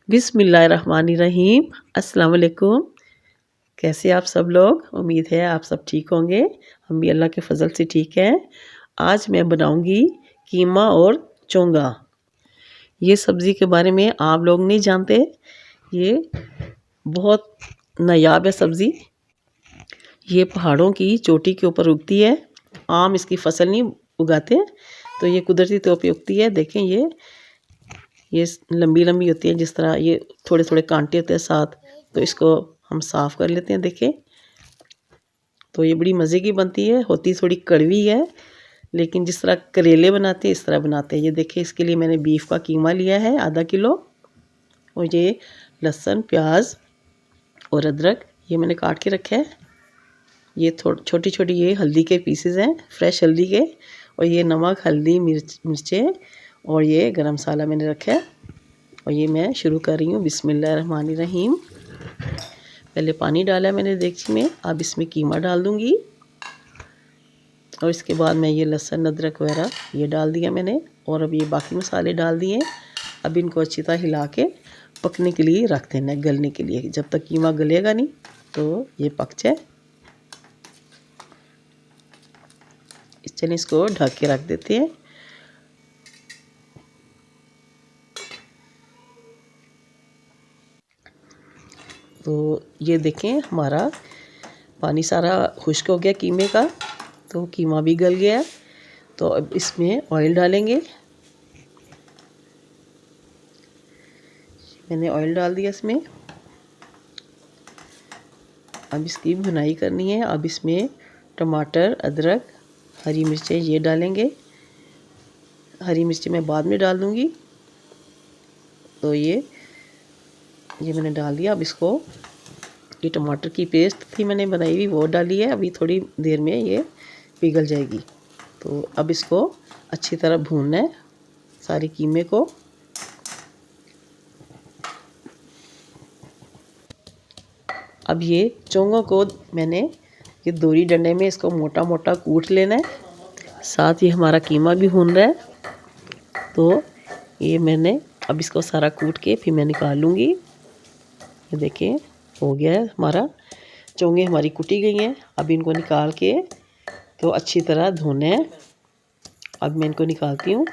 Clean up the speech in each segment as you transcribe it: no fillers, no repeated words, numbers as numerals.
बिस्मिल्लाहिर्रहमानिर्रहीम। अस्सलाम वालेकुम। कैसे आप सब लोग? उम्मीद है आप सब ठीक होंगे। हम भी अल्लाह के फ़ज़ल से ठीक हैं। आज मैं बनाऊंगी कीमा और चोंगा। ये सब्ज़ी के बारे में आप लोग नहीं जानते। ये बहुत नायाब है सब्ज़ी। ये पहाड़ों की चोटी के ऊपर उगती है। आम इसकी फसल नहीं उगाते, तो ये कुदरती तौर पे उगती है। देखें ये लंबी लंबी होती है, जिस तरह ये थोड़े थोड़े कांटे होते हैं साथ। तो इसको हम साफ़ कर लेते हैं। देखें, तो ये बड़ी मज़े की बनती है। होती थोड़ी कड़वी है, लेकिन जिस तरह करेले बनाते हैं इस तरह बनाते हैं। ये देखें, इसके लिए मैंने बीफ का कीमा लिया है आधा किलो, और ये लहसुन, प्याज और अदरक ये मैंने काट के रखा है। ये छोटी छोटी ये हल्दी के पीसेस हैं, फ्रेश हल्दी के। और ये नमक, हल्दी, मिर्चें और ये गरम मसाला मैंने रखा है। और ये मैं शुरू कर रही हूँ। बिस्मिल्लाहिर्रहमानिर्रहीम। पहले पानी डाला है मैंने देगची में। अब इसमें कीमा डाल दूँगी, और इसके बाद मैं ये लहसुन, अदरक वगैरह ये डाल दिया मैंने। और अब ये बाकी मसाले डाल दिए। अब इनको अच्छी तरह हिला के पकने के लिए रख देना है, गलने के लिए। जब तक कीमा गलेगा नहीं तो ये पक जाए। चलिए इसको ढक के रख देते हैं। तो ये देखें, हमारा पानी सारा खुश्क हो गया कीमे का, तो कीमा भी गल गया। तो अब इसमें ऑयल डालेंगे। मैंने ऑयल डाल दिया इसमें। अब इसकी भुनाई करनी है। अब इसमें टमाटर, अदरक, हरी मिर्चें ये डालेंगे। हरी मिर्चें मैं बाद में डाल दूँगी। तो ये मैंने डाल दिया। अब इसको, ये टमाटर की पेस्ट थी मैंने बनाई हुई, वो डाली है। अभी थोड़ी देर में ये पिघल जाएगी। तो अब इसको अच्छी तरह भूनना है, सारी कीमे को। अब ये चोंगों को मैंने ये दोरी डंडे में इसको मोटा मोटा कूट लेना है। साथ ही हमारा कीमा भी भून रहा है। तो ये मैंने अब इसको सारा कूट के फिर मैं निकाल लूँगी। ये देखिए, हो गया है हमारा। चोंगे हमारी कुटी गई हैं। अब इनको निकाल के तो अच्छी तरह धोने हैं। अब मैं इनको निकालती हूँ।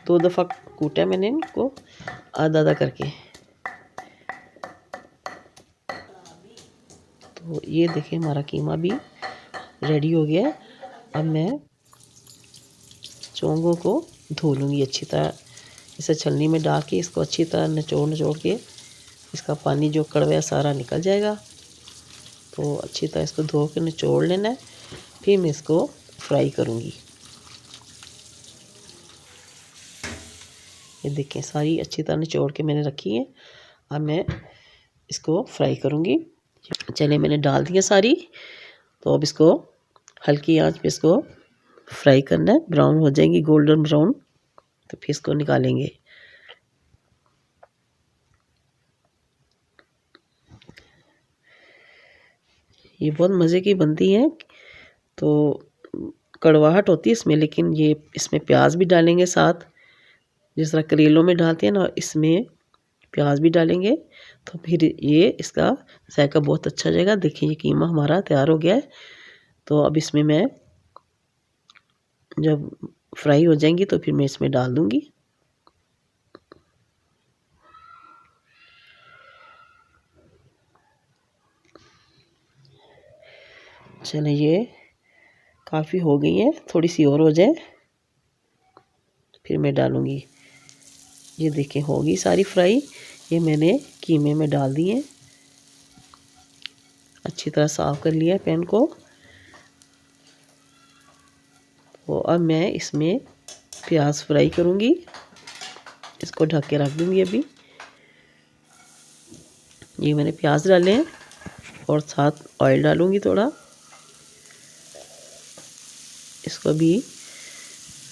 2 दफ़ा कूटा मैंने इनको, आधा आधा करके। तो ये देखिए, हमारा कीमा भी रेडी हो गया है। अब मैं चोंगों को धो लूँगी अच्छी तरह। इसे छलनी में डाल के इसको अच्छी तरह निचोड़ के इसका पानी जो कड़वा है सारा निकल जाएगा। तो अच्छी तरह इसको धो के निचोड़ लेना है। फिर मैं इसको फ्राई करूँगी। ये देखें, सारी अच्छी तरह निचोड़ के मैंने रखी है। अब मैं इसको फ्राई करूँगी। चने मैंने डाल दिया सारी। तो अब इसको हल्की आंच पे इसको फ्राई करना है। ब्राउन हो जाएंगी, गोल्डन ब्राउन, तो फिर इसको निकालेंगे। ये बहुत मज़े की बनती है। तो कड़वाहट होती है इसमें, लेकिन ये इसमें प्याज भी डालेंगे साथ, जिस तरह करेलों में डालते हैं ना, इसमें प्याज भी डालेंगे। तो फिर ये इसका जायका बहुत अच्छा जाएगा। देखिए, ये कीमा हमारा तैयार हो गया है। तो अब इसमें मैं जब फ्राई हो जाएंगी तो फिर मैं इसमें डाल दूँगी। चलिए, ये काफ़ी हो गई है, थोड़ी सी और हो जाए फिर मैं डालूँगी। ये देखें, होगी सारी फ्राई। ये मैंने कीमे में डाल दी है। अच्छी तरह साफ़ कर लिया है पैन को। तो अब मैं इसमें प्याज फ्राई करूँगी। इसको ढक के रख दूँगी अभी। ये मैंने प्याज डाले हैं और साथ ऑयल डालूँगी थोड़ा। इसको भी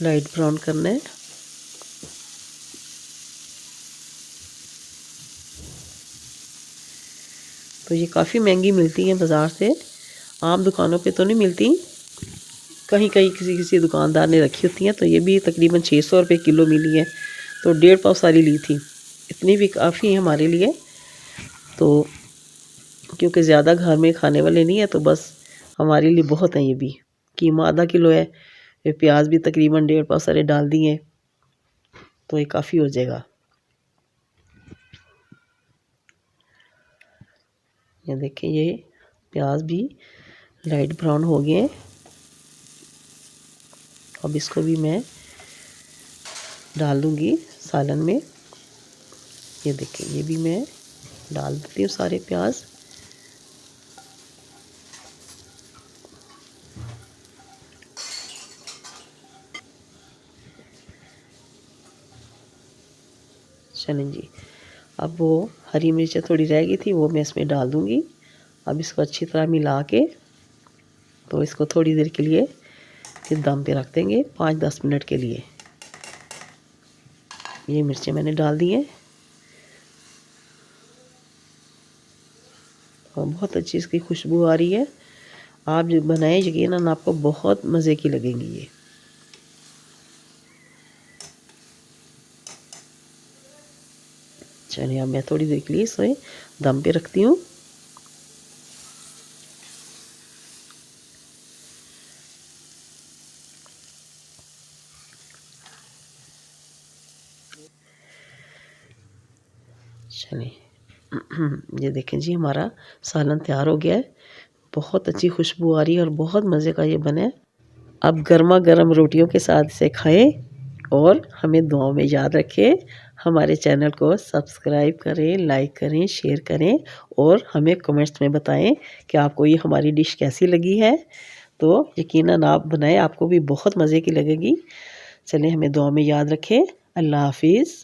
लाइट ब्राउन करना है। तो ये काफ़ी महंगी मिलती हैं बाज़ार से, आम दुकानों पे तो नहीं मिलती। कहीं कहीं किसी किसी दुकानदार ने रखी होती हैं। तो ये भी तकरीबन 600 रुपये किलो मिली है। तो 1.5 पाव सारी ली थी, इतनी भी काफ़ी है हमारे लिए। तो क्योंकि ज़्यादा घर में खाने वाले नहीं है तो बस हमारे लिए बहुत है। ये भी कीमा आधा किलो है, ये प्याज भी तकरीबन 1.5 पाव सारे डाल दिए, तो ये काफ़ी हो जाएगा। ये देखिए ये प्याज भी लाइट ब्राउन हो गए। अब इसको भी मैं डाल दूंगी सालन में। ये देखिए ये भी मैं डाल देती हूँ सारे प्याज। चलें जी, अब वो हरी मिर्चें थोड़ी रह गई थी वो मैं इसमें डाल दूंगी। अब इसको अच्छी तरह मिला के तो इसको थोड़ी देर के लिए फिर दम पे रख देंगे 5-10 मिनट के लिए। ये मिर्चें मैंने डाल दी हैं और बहुत अच्छी इसकी खुशबू आ रही है। आप जो बनाएं यकीनन आपको बहुत मज़े की लगेंगी ये। चलिए अब मैं थोड़ी देर के लिए इसे दम पे रखती हूँ। चलिए ये देखें जी हमारा सालन तैयार हो गया है। बहुत अच्छी खुशबू आ रही है और बहुत मज़े का ये बना है। अब गर्मा गर्म रोटियों के साथ इसे खाएं और हमें दुआओं में याद रखें। हमारे चैनल को सब्सक्राइब करें, लाइक करें, शेयर करें और हमें कमेंट्स में बताएं कि आपको ये हमारी डिश कैसी लगी है। तो यकीनन आप बनाएं, आपको भी बहुत मज़े की लगेगी। चलें हमें दुआ में याद रखें। अल्लाह हाफिज़।